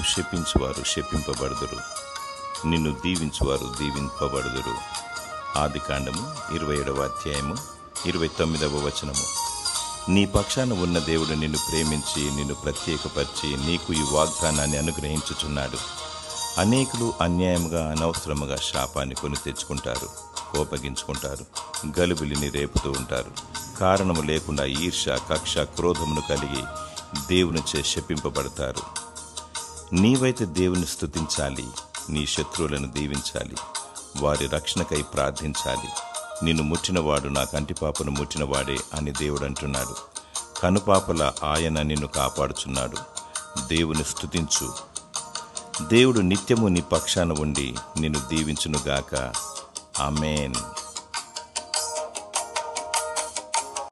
నిన్ను శపించువారు శపింపబడుదురు, నిన్ను దీవించువారు దీవింపబడుదురు. ఆదికాండము 27వ అధ్యాయము 29వ వచనము. నీ పక్షాన ఉన్న దేవుడు నిన్ను ప్రేమించి నిన్ను ప్రత్యేకపరిచి నీకు ఈ వాగ్దానాన్ని అనుగ్రహించుచున్నాడు. అనేకులు అన్యాయముగా అనవసరముగా శాపాన్ని కొని తెచ్చుకుంటారు, కోపగించుకుంటారు, గలిబిలిని రేపుతూ ఉంటారు. కారణము లేకుండా ఈర్ష్య, కక్ష, క్రోధమును కలిగి దేవునిచే శపింపబడతారు. నీవైతే దేవుని స్తుతించాలి, నీ శత్రువులను దీవించాలి, వారి రక్షణకై ప్రార్థించాలి. నిన్ను ముట్టినవాడు నా కంటిపాపను ముట్టినవాడే అని దేవుడు అంటున్నాడు. కనుపాపల ఆయన నిన్ను కాపాడుచున్నాడు. దేవుని స్తుతించు. దేవుడు నిత్యము నీ పక్షాన ఉండి నిన్ను దీవించునుగాక. ఆమేన్.